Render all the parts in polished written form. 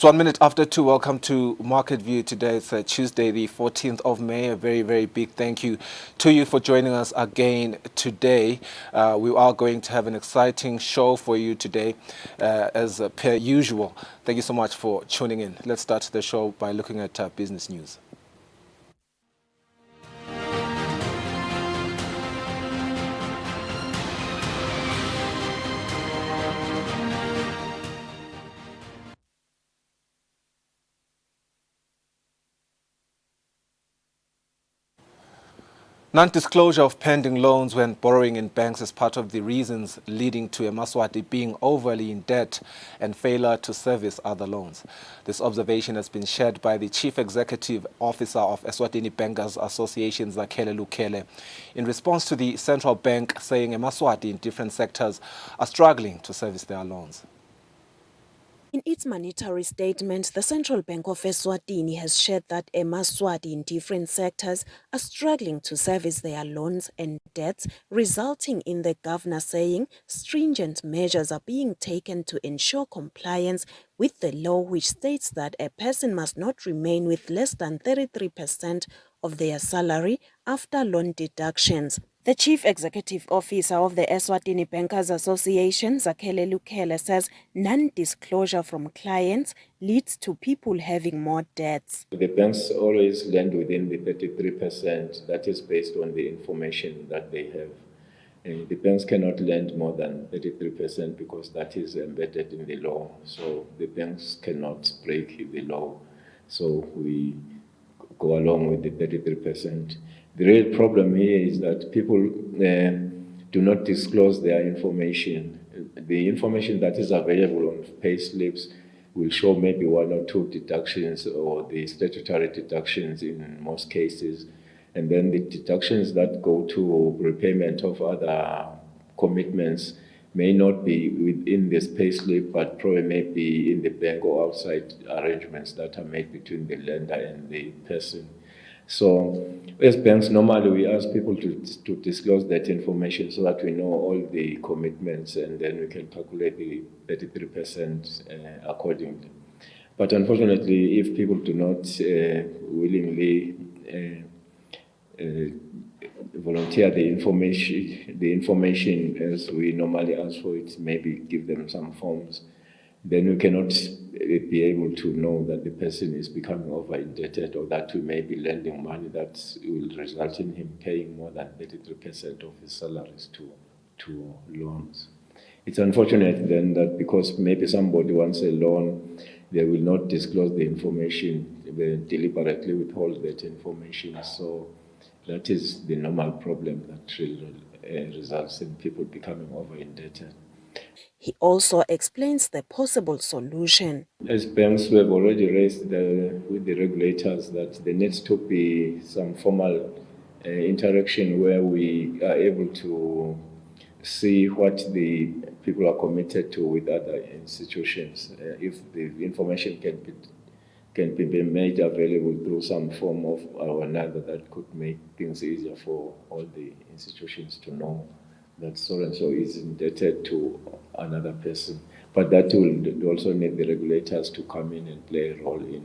It's 1 minute after 2. Welcome to Market View today. It's Tuesday, the 14th of May. A very, very big thank you to you for joining us again today. We are going to have an exciting show for you today, as per usual. Thank you so much for tuning in. Let's start the show by looking at business news. Non-disclosure of pending loans when borrowing in banks is part of the reasons leading to Eswatini being overly in debt and failure to service other loans. This observation has been shared by the Chief Executive Officer of Eswatini Bankers Association, Zakhele Lukhele, in response to the central bank saying Eswatini in different sectors are struggling to service their loans. In its monetary statement, the Central Bank of Eswatini has shared that Eswatini in different sectors are struggling to service their loans and debts, resulting in the governor saying stringent measures are being taken to ensure compliance with the law, which states that a person must not remain with less than 33% of their salary after loan deductions. The Chief Executive Officer of the Eswatini Bankers Association, Zakhele Lukhele, says non-disclosure from clients leads to people having more debts. The banks always lend within the 33%. That is based on the information that they have. And the banks cannot lend more than 33% because that is embedded in the law. So the banks cannot break the law. So we go along with the 33%. The real problem here is that people do not disclose their information. The information that is available on pay slips will show maybe one or two deductions or the statutory deductions in most cases. And then the deductions that go to repayment of other commitments may not be within this pay slip, but probably may be in the bank or outside arrangements that are made between the lender and the person. So as banks, normally we ask people to disclose that information so that we know all the commitments and then we can calculate the 33% accordingly. But unfortunately, if people do not willingly volunteer the information as we normally ask for it, maybe give them some forms, then we cannot be able to know that the person is becoming over-indebted or that we may be lending money that will result in him paying more than 33% of his salaries to loans. It's unfortunate then that because maybe somebody wants a loan, they will not disclose the information, they deliberately withhold that information. So that is the normal problem that really results in people becoming over-indebted. He also explains the possible solution. As banks, we have already raised with the regulators that there needs to be some formal interaction where we are able to see what the people are committed to with other institutions. If the information can be made available through some form of or another, that could make things easier for all the institutions to know that so-and-so is indebted to another person. But that will also need the regulators to come in and play a role in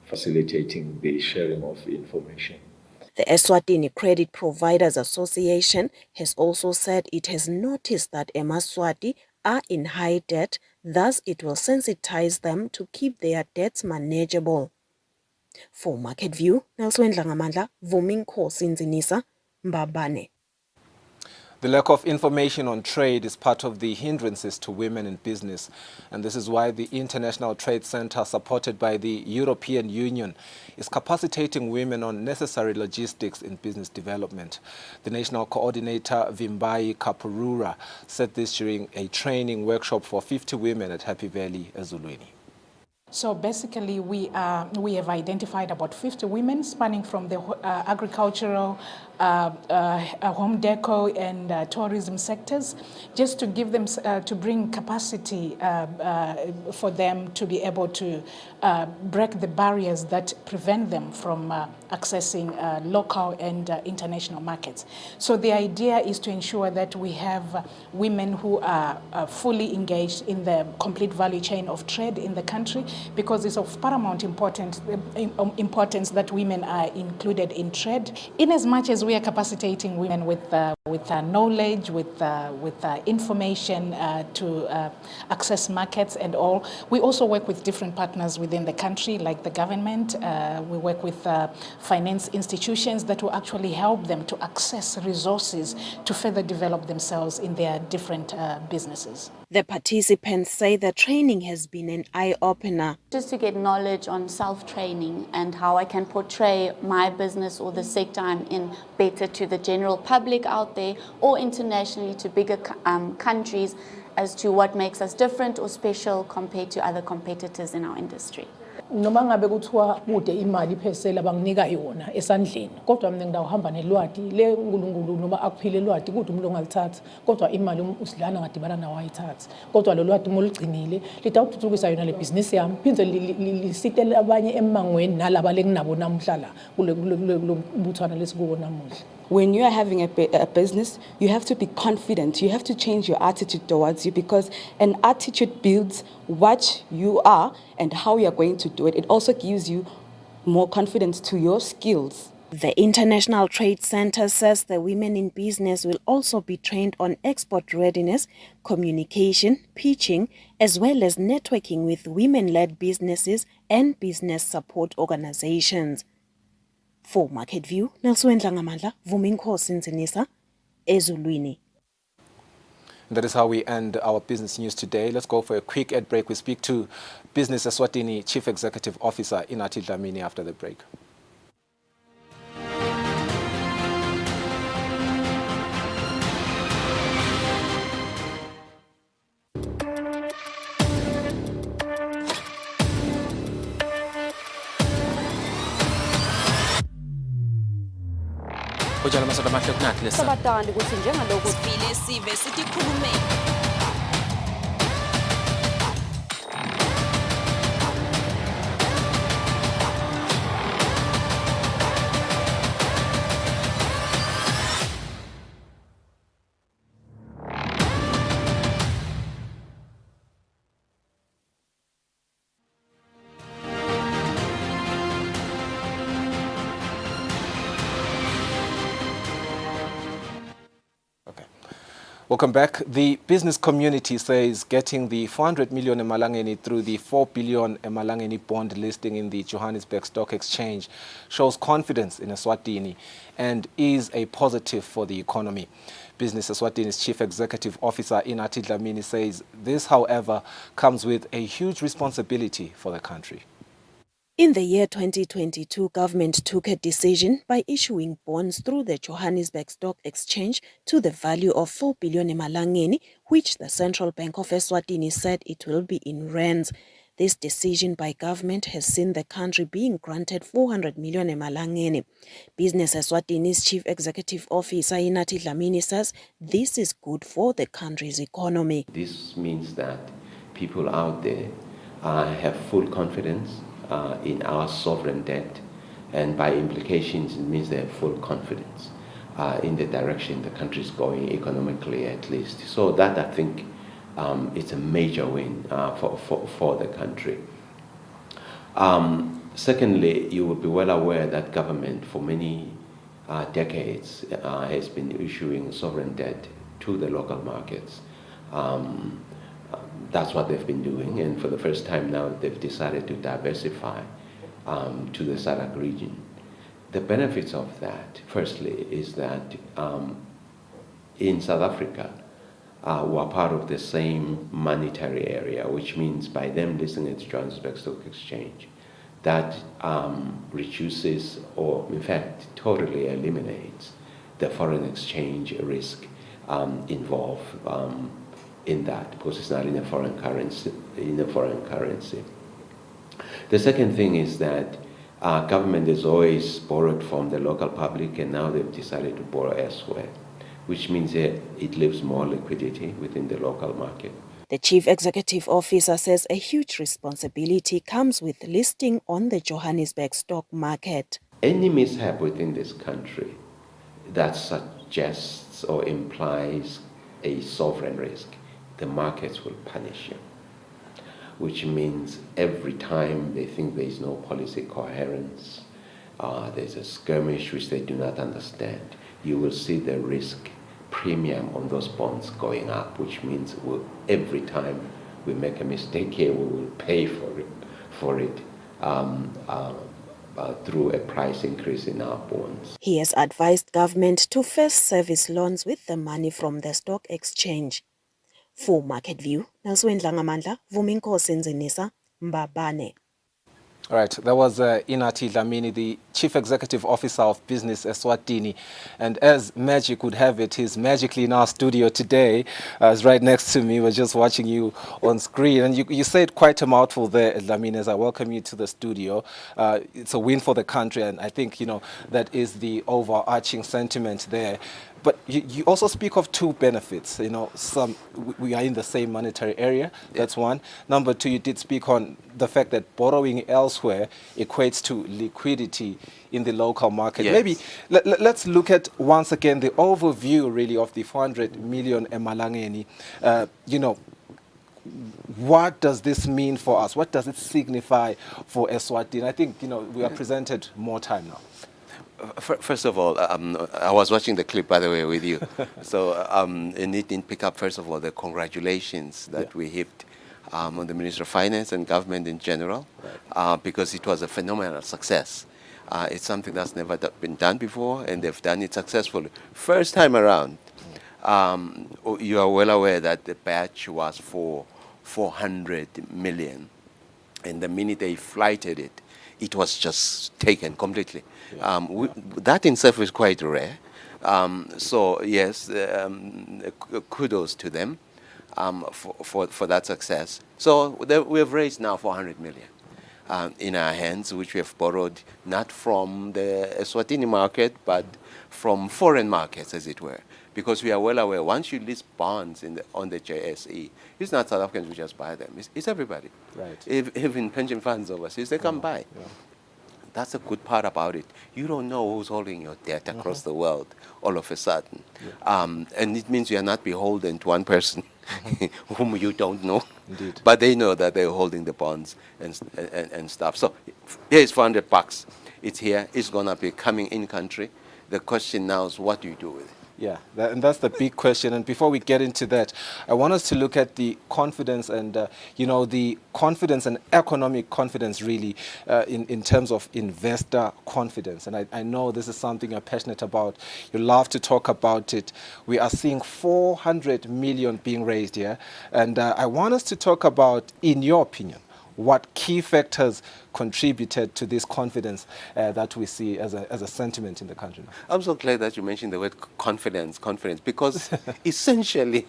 facilitating the sharing of information. The Eswatini Credit Providers Association has also said it has noticed that Eswatini are in high debt, thus it will sensitize them to keep their debts manageable. For Market View, Nelson Dlangamandla, Vuming Khosinzinisa, Mbabane. The lack of information on trade is part of the hindrances to women in business, and this is why the International Trade Center, supported by the European Union, is capacitating women on necessary logistics in business development. The national coordinator, Vimbai Kapurura, said this during a training workshop for 50 women at Happy Valley, Eswatini. So basically, we have identified about 50 women spanning from the agricultural, home deco and tourism sectors, just to give them, to bring capacity for them to be able to break the barriers that prevent them from accessing local and international markets. So the idea is to ensure that we have women who are fully engaged in the complete value chain of trade in the country, because it's of paramount importance that women are included in trade. In as much as we are capacitating women with knowledge, with information to access markets and all, we also work with different partners within the country, like the government. We work with finance institutions that will actually help them to access resources to further develop themselves in their different businesses. The participants say the training has been an eye-opener. Just to get knowledge on self-training and how I can portray my business or the sector I'm in better to the general public out there or internationally to bigger countries as to what makes us different or special compared to other competitors in our industry. Noma ngabe kuthiwa kude imali phesela banginika yona esandleni kodwa mina ngidawuhamba nelwadi le uNkulunkulu noma akuphile elwadi kude umuntu ongalithatha kodwa imali usidlana ngadibana nawo ayithatha kodwa lo lwadi molugcinile litawuthuthukisa yona le business yami phindze lisitele abanye emangweni nalaba lenginabo namhla la kule mbuthana lesikuwo namuhla. When you are having a business, you have to be confident. You have to change your attitude towards you because an attitude builds what you are and how you are going to do it. It also gives you more confidence to your skills. The International Trade Center says the women in business will also be trained on export readiness, communication, pitching, as well as networking with women-led businesses and business support organizations. For Market View, Nelson Ngamandla, Vuminkosi Nzinisa, Ezulwini. That is how we end our business news today. Let's go for a quick ad break. We speak to Business Eswatini Chief Executive Officer Inathi Dlamini after the break. Sabatandi ukuthi njengalokho sifile sive sikhulume. Welcome back. The business community says getting the 400 million emalangeni through the 4 billion emalangeni bond listing in the Johannesburg Stock Exchange shows confidence in Eswatini and is a positive for the economy. Business Eswatini's Chief Executive Officer Inathi Dlamini says this, however, comes with a huge responsibility for the country. In the year 2022, government took a decision by issuing bonds through the Johannesburg Stock Exchange to the value of 4 billion emalangeni, which the Central Bank of Eswatini said it will be in rands. This decision by government has seen the country being granted 400 million emalangeni. Business Eswatini's Chief Executive Officer Inathi Dlamini says this is good for the country's economy. This means that people out there have full confidence in our sovereign debt, and by implications it means they have full confidence in the direction the country is going economically, at least. So that, I think, it's a major win for the country. Secondly, you will be well aware that government for many decades has been issuing sovereign debt to the local markets. That's what they've been doing, and for the first time now they've decided to diversify to the SADC region. The benefits of that, firstly, is that in South Africa, we're part of the same monetary area, which means by them listing at the Johannesburg Stock Exchange, that reduces or, in fact, totally eliminates the foreign exchange risk involved in that, because it's not in a foreign currency. The second thing is that government has always borrowed from the local public, and now they've decided to borrow elsewhere, which means that it leaves more liquidity within the local market. The Chief Executive Officer says a huge responsibility comes with listing on the Johannesburg stock market. Any mishap within this country that suggests or implies a sovereign risk, the markets will punish you. which means every time they think there is no policy coherence, there's a skirmish which they do not understand, you will see the risk premium on those bonds going up, which means every time we make a mistake here, we will pay for it through a price increase in our bonds. He has advised government to first service loans with the money from the stock exchange. For Market View, Naswendla Ngamandla, Vuminkosi Nzinisa, Mbabane. All right, that was Inathi Dlamini, the Chief Executive Officer of Business Eswatini. And as magic would have it, he's magically in our studio today. He's right next to me. We're just watching you on screen. And you said quite a mouthful there, Dlamini, as I welcome you to the studio. It's a win for the country, and I think, that is the overarching sentiment there. But you also speak of two benefits. We are in the same monetary area. That's one. Number two, you did speak on the fact that borrowing elsewhere equates to liquidity in the local market. Yes. Maybe let's look at once again the overview really of the 400 million emalangeni. What does this mean for us? What does it signify for Eswatini? I think we are presented more time now. First of all, I was watching the clip, by the way, with you. So and it didn't pick up, first of all, the congratulations that we heaped on the Minister of Finance and government in general, because it was a phenomenal success. It's something that's never been done before, and they've done it successfully. First time around, you are well aware that the batch was for 400 million, and the minute they flighted it, it was just taken completely. That in itself is quite rare. So yes, kudos to them for that success. So we have raised now 400 million in our hands, which we have borrowed not from the Eswatini market, but from foreign markets, as it were. Because we are well aware, once you list bonds on the JSE, it's not South Africans who just buy them. It's everybody. Right. Even pension funds overseas, they come buy. Yeah. That's a good part about it. You don't know who's holding your debt across the world all of a sudden. Yeah. And it means you are not beholden to one person whom you don't know. Indeed. But they know that they're holding the bonds and stuff. So here's $400. It's here. It's going to be coming in country. The question now is, what do you do with it? Yeah, and that's the big question. And before we get into that, I want us to look at the confidence and, the confidence and economic confidence really in terms of investor confidence. And I know this is something you're passionate about. You love to talk about it. We are seeing 400 million being raised here. And I want us to talk about, in your opinion, what key factors contributed to this confidence that we see as a sentiment in the country now? I'm so glad that you mentioned the word confidence, because essentially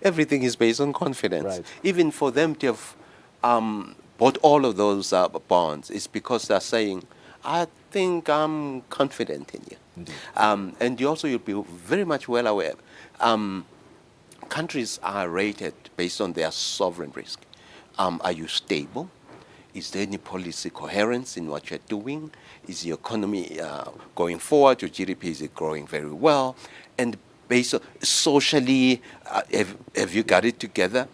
everything is based on confidence. Right. Even for them to have bought all of those bonds, it's because they're saying, I think I'm confident in you. Indeed. And you'll be very much well aware. Countries are rated based on their sovereign risk. Are you stable? Is there any policy coherence in what you're doing? Is your economy going forward? Your GDP, is it growing very well? And based on socially, have you got it together?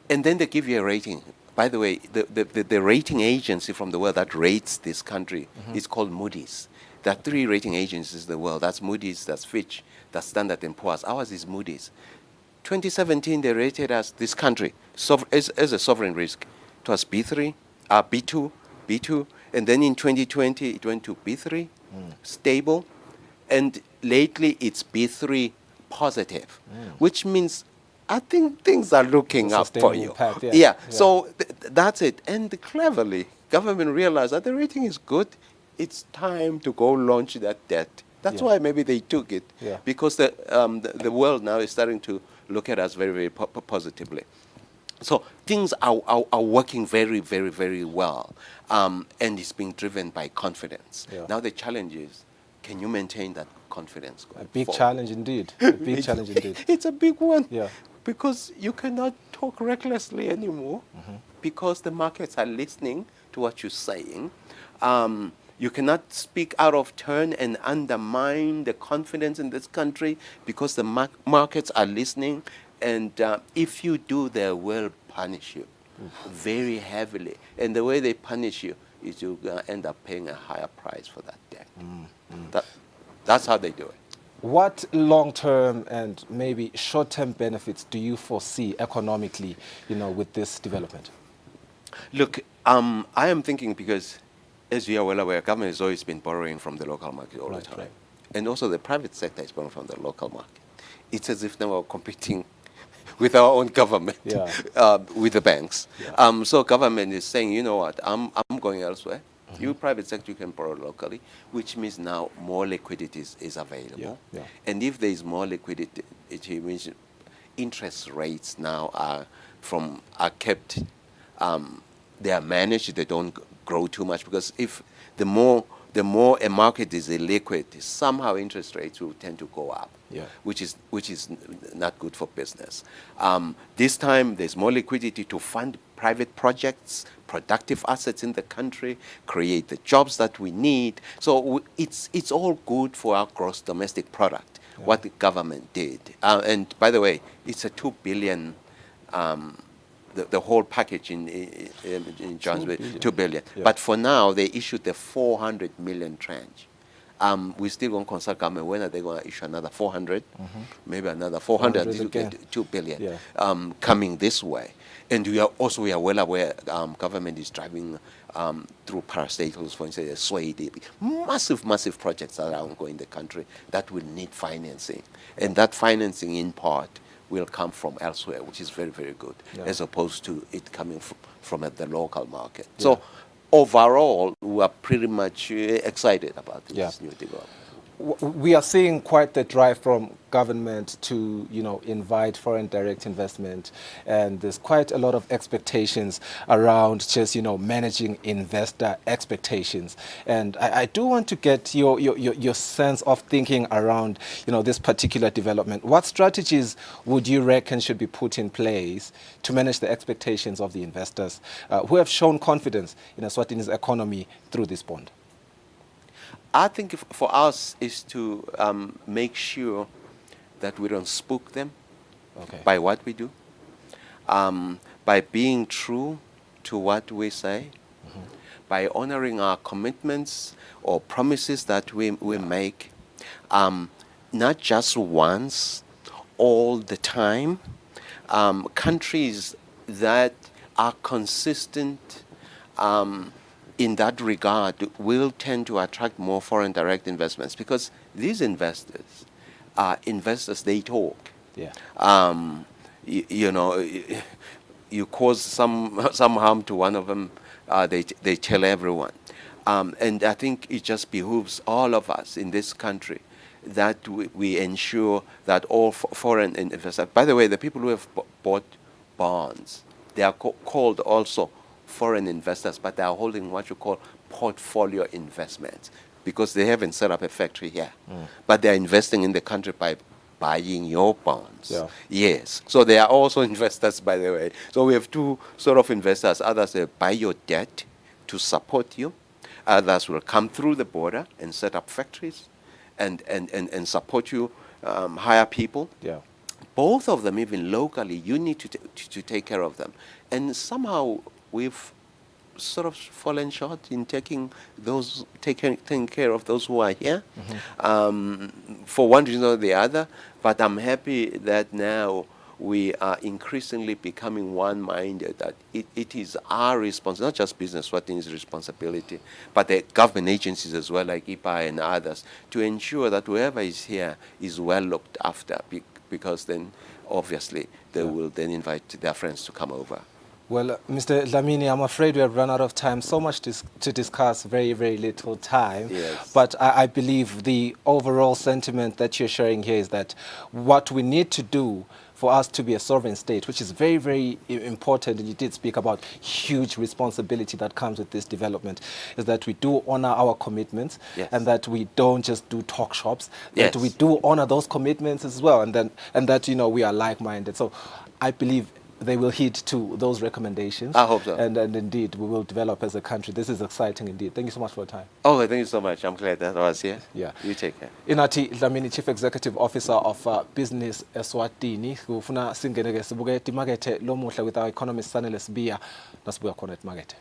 And then they give you a rating. By the way, the rating agency from the world that rates this country is called Moody's. There are 3 rating agencies in the world. That's Moody's, that's Fitch, that's Standard & Poor's. Ours is Moody's. 2017, they rated us, this country, as a sovereign risk. It was B3, B2, and then in 2020, it went to B3, stable, and lately it's B3 positive, which means I think things are looking up for you. Impact, So that's it. And cleverly, government realized that the rating is good. It's time to go launch that debt. That's why maybe they took it, because the world now is starting to look at us very, very positively. So things are working very, very, very well, and it's being driven by confidence. Yeah. Now the challenge is, can you maintain that confidence going A big forward? challenge indeed. A big challenge indeed. It's a big one, Yeah. because you cannot talk recklessly anymore, because the markets are listening to what you're saying. You cannot speak out of turn and undermine the confidence in this country, because the markets are listening. And if you do, they will punish you. very heavily. And the way they punish you is you're going to end up paying a higher price for that debt. That's how they do it. What long-term and maybe short-term benefits do you foresee economically, with this development? Look, I am thinking because, as you are well aware, government has always been borrowing from the local market all the time. Right. And also the private sector is borrowing from the local market. It's as if now we're competing with our own government, with the banks. Yeah. So government is saying, you know what, I'm going elsewhere. You private sector, you can borrow locally, which means now more liquidity is available. Yeah. Yeah. And if there is more liquidity, it means interest rates now are kept, they are managed, they don't grow too much, because if the more a market is illiquid, somehow interest rates will tend to go up, which is not good for business. This time there's more liquidity to fund private projects, productive assets in the country, create the jobs that we need. So it's all good for our gross domestic product, what the government did. And by the way, it's a 2 billion. The whole package in Johannesburg, 2 billion. Yeah. But for now, they issued the 400 million tranche. We still going to consult government when are they going to issue another 400, maybe another 400. This will get 2 billion coming this way. And we are well aware government is driving through parastatals, for instance, Eswatini, massive projects that are ongoing in the country that will need financing. And that financing in part will come from elsewhere, which is very, very good, as opposed to it coming from the local market. Yeah. So overall, we are pretty much excited about this new development. We are seeing quite the drive from government to, invite foreign direct investment, and there's quite a lot of expectations around just, managing investor expectations. And I do want to get your sense of thinking around, this particular development. What strategies would you reckon should be put in place to manage the expectations of the investors who have shown confidence in Eswatini's economy through this bond? I think for us is to make sure that we don't spook them by what we do, by being true to what we say, by honoring our commitments or promises that we make, not just once, all the time. Countries that are consistent in that regard will tend to attract more foreign direct investments, because these investors are investors, they talk. Yeah. You cause some harm to one of them, they tell everyone. And I think it just behooves all of us in this country that we ensure that all foreign investors, by the way, the people who have bought bonds, they are called also foreign investors, but they are holding what you call portfolio investments, because they haven't set up a factory here. But they are investing in the country by buying your bonds. Yeah. Yes. So they are also investors, by the way. So we have two sort of investors. Others buy your debt to support you. Others will come through the border and set up factories and support you, hire people. Yeah. Both of them, even locally, you need to take care of them. And somehow we've sort of fallen short in taking care of those who are here, for one reason or the other. But I'm happy that now we are increasingly becoming one-minded, that it is our responsibility, not just business, Eswatini's responsibility, but the government agencies as well, like IPA and others, to ensure that whoever is here is well looked after, because then obviously they will then invite their friends to come over. Well, Mr. Dlamini, I'm afraid we have run out of time. So much to discuss, very, very little time. Yes. But I believe the overall sentiment that you're sharing here is that what we need to do for us to be a sovereign state, which is very, very important, and you did speak about huge responsibility that comes with this development, is that we do honor our commitments, and that we don't just do talk shops, that we do honor those commitments as well, and that we are like-minded. So I believe they will heed to those recommendations. I hope so. And indeed, we will develop as a country. This is exciting indeed. Thank you so much for your time. Oh, thank you so much. I'm glad that I was here. Yeah. You take care. Inati Dlamini, Chief Executive Officer of Business Eswatini. Kufuna singeneke sibuke timakethe lomuhle with our economist Sanele Sibiya. Nasibuya khona etimakethe.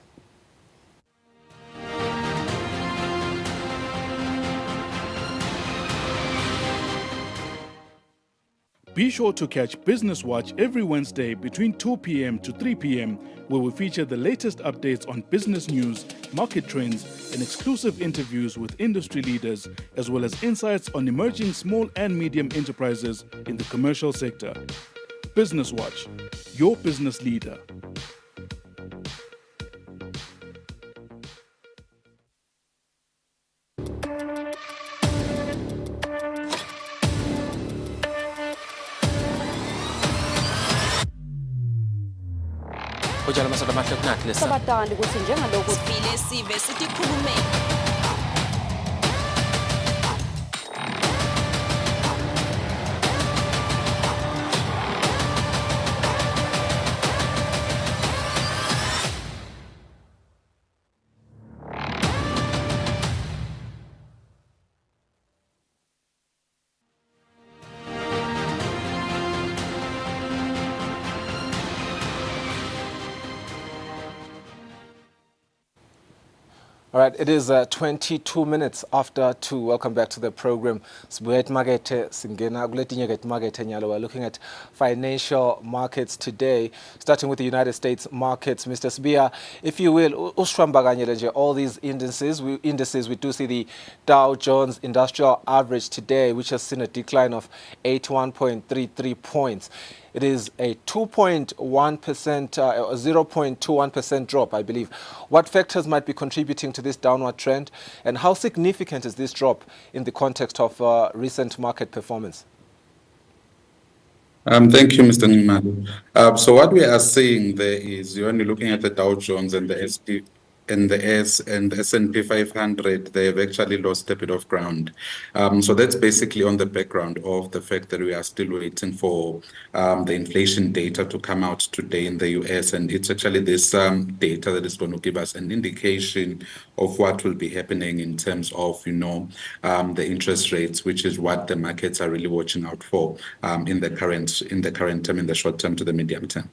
Be sure to catch Business Watch every Wednesday between 2 p.m. to 3 p.m., where we feature the latest updates on business news, market trends, and exclusive interviews with industry leaders, as well as insights on emerging small and medium enterprises in the commercial sector. Business Watch, your business leader. Ujala masoda mahle kunathi lesa. Sabatandi ukuthi njengalokho sifile sive sithi khulumeni. All right, it is 22 minutes after 2. Welcome back to the program. We're looking at financial markets today, starting with the United States markets. Mr. Sibiya, if you will, all these indices, we do see the Dow Jones Industrial Average today, which has seen a decline of 81.33 points. It is a 2.1%, 0.21% drop, I believe. What factors might be contributing to this downward trend, and how significant is this drop in the context of recent market performance? Thank you, Mr. Nimalo. So what we are seeing there is, when you're looking at the Dow Jones and the S&P 500, they have actually lost a bit of ground. So that's basically on the background of the fact that we are still waiting for the inflation data to come out today in the US, and it's actually this data that is going to give us an indication of what will be happening in terms of, the interest rates, which is what the markets are really watching out for in the current term, in the short term to the medium term.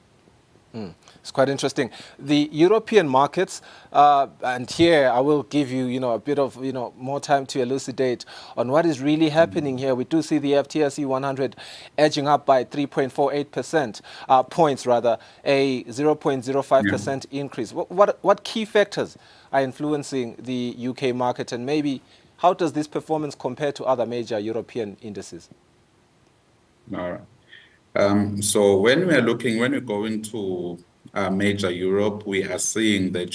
It's quite interesting. The European markets, and here I will give you, a bit of, more time to elucidate on what is really happening here. We do see the FTSE 100 edging up by 3.48% points, rather, a 0.05% increase. What key factors are influencing the UK market, and maybe how does this performance compare to other major European indices? All right. So when we're going to major Europe, we are seeing that,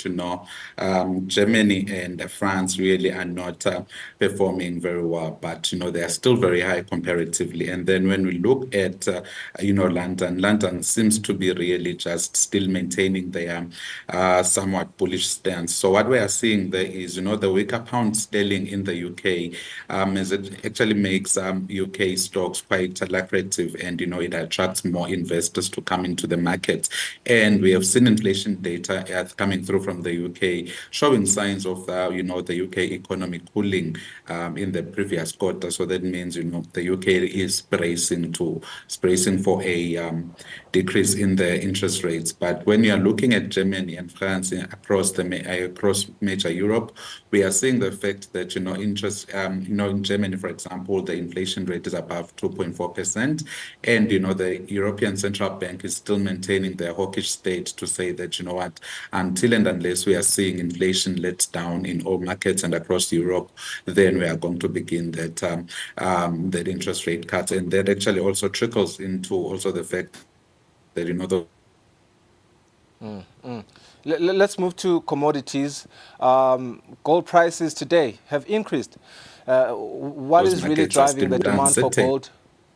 Germany and France really are not performing very well, but, they are still very high comparatively. And then when we look at, London seems to be really just still maintaining their somewhat bullish stance. So what we are seeing there is, the weaker pound sterling in the UK, as it actually makes UK stocks quite lucrative, and, it attracts more investors to come into the market. And we have seen inflation data coming through from the UK showing signs of, the UK economy cooling in the previous quarter. So that means, the UK is bracing for a decrease in the interest rates. But when you are looking at Germany and France across major Europe, we are seeing the fact that, interest, in Germany, for example, the inflation rate is above 2.4%. And, the European Central Bank is still maintaining their hawkish state to say that, until and unless we are seeing inflation let down in all markets and across Europe, then we are going to begin that interest rate cut. And that actually also trickles into also the fact that, Let's move to commodities. Gold prices today have increased. What is really driving the demand for gold?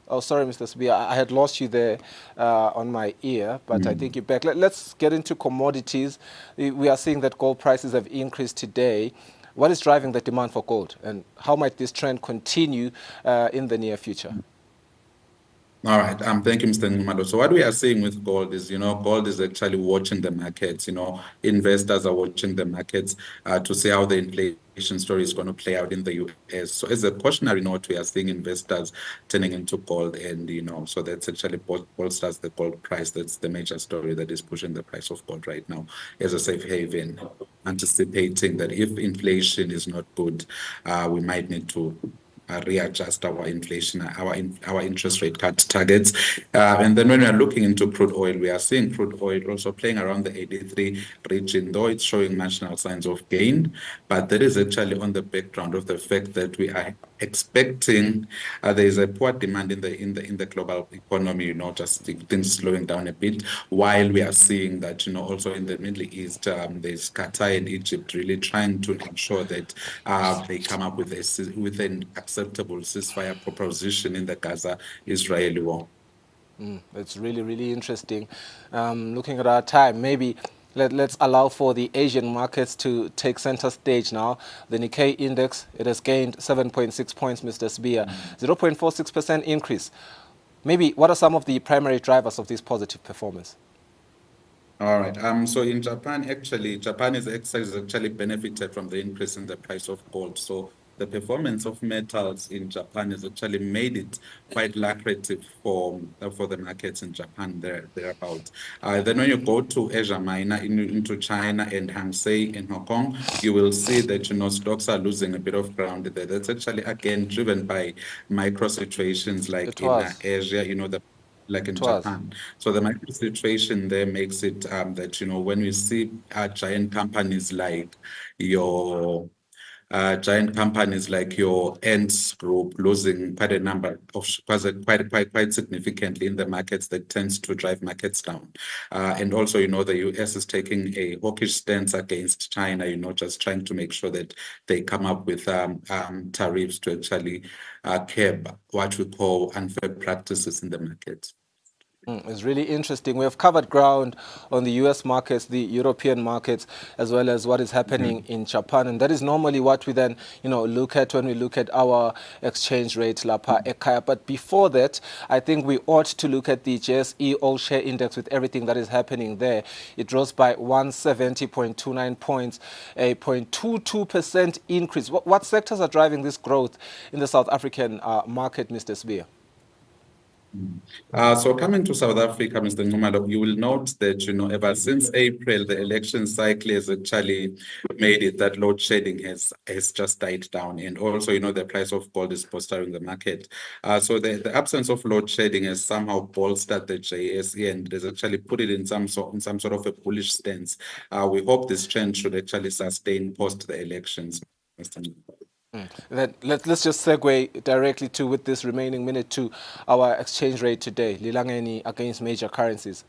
Oh, sorry, Mr. Sibiya, I had lost you there on my ear, but I think you're back. Let's get into commodities. We are seeing that gold prices have increased today. What is driving the demand for gold, and how might this trend continue in the near future? All right. Thank you, Mr. Ngumalo. So what we are seeing with gold is, gold is actually watching the markets. Investors are watching the markets to see how the inflation story is going to play out in the US. So as a cautionary note, we are seeing investors turning into gold, and so that's actually bolsters the gold price. That's the major story that is pushing the price of gold right now as a safe haven, anticipating that if inflation is not good, we might need to readjust our inflation, our interest rate cut targets. And then when we are looking into crude oil, we are seeing crude oil also playing around the 83 region, though it's showing marginal signs of gain. But that is actually on the background of the fact that we are expecting there is a poor demand in the global economy, just things slowing down a bit, while we are seeing that also in the Middle East, there's Qatar and Egypt really trying to ensure that they come up with an acceptable ceasefire proposition in the Gaza-Israeli war. It's really, really interesting. Looking at our time, maybe let's allow for the Asian markets to take center stage now. The Nikkei index, it has gained 7.6 points, Mr. Sbia, 0.46% increase. Maybe what are some of the primary drivers of this positive performance? All right. So in Japan, Japan has actually benefited from the increase in the price of gold. So the performance of metals in Japan has actually made it quite lucrative for the markets in Japan thereabouts. Then when you go to Asia Minor, into China and Hang Seng and Hong Kong, you will see that stocks are losing a bit of ground there. That's actually again driven by micro situations like in Asia, like in Japan. So the market situation there makes it that, when we see giant companies like your Ants Group losing quite a number of quite significantly in the markets, that tends to drive markets down. And also, the US is taking a hawkish stance against China, just trying to make sure that they come up with tariffs to actually curb what we call unfair practices in the market. It's really interesting. We have covered ground on the US markets, the European markets, as well as what is happening in Japan. And that is normally what we then, look at when we look at our exchange rate, Lapa Ekaya. But before that, I think we ought to look at the JSE All Share Index with everything that is happening there. It rose by 170.29 points, a 0.22% increase. What sectors are driving this growth in the South African market, Mr. Sbia? So coming to South Africa, Mr. Ngumalo, you will note that, ever since April, the election cycle has actually made it that load shedding has just died down. And also, the price of gold is bolstering the market. So the absence of load shedding has somehow bolstered the JSE and has actually put it in some sort of a bullish stance. We hope this trend should actually sustain post the elections, Mr. Ngumalo. Let's just segue directly with this remaining minute to our exchange rate today, Lilangeni against major currencies.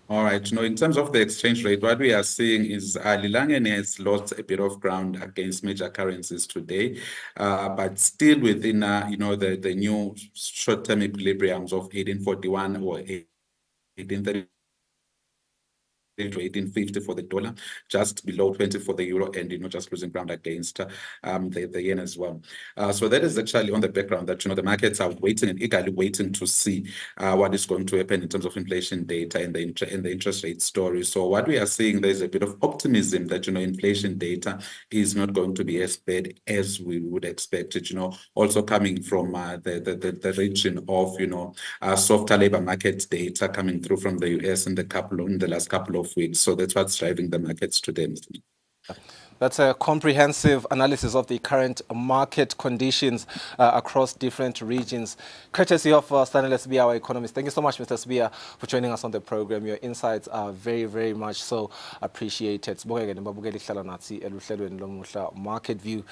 All right. In terms of the exchange rate, what we are seeing is Lilangeni has lost a bit of ground against major currencies today, but still within, the new short-term equilibriums of 1841 or 1830. To 1850 for the dollar, just below 20 for the euro, and just losing ground against the yen as well. So that is actually on the background that the markets are waiting and eagerly waiting to see what is going to happen in terms of inflation data and the interest rate story. So what we are seeing, there is a bit of optimism that inflation data is not going to be as bad as we would expect it. Also coming from the region of softer labor market data coming through from the US in the last couple of weeks. So that's what's driving the markets today. That's a comprehensive analysis of the current market conditions across different regions. Courtesy of Stanley Sbia, our economist. Thank you so much, Mr. Sbia, for joining us on the program. Your insights are very, very much so appreciated. Market View.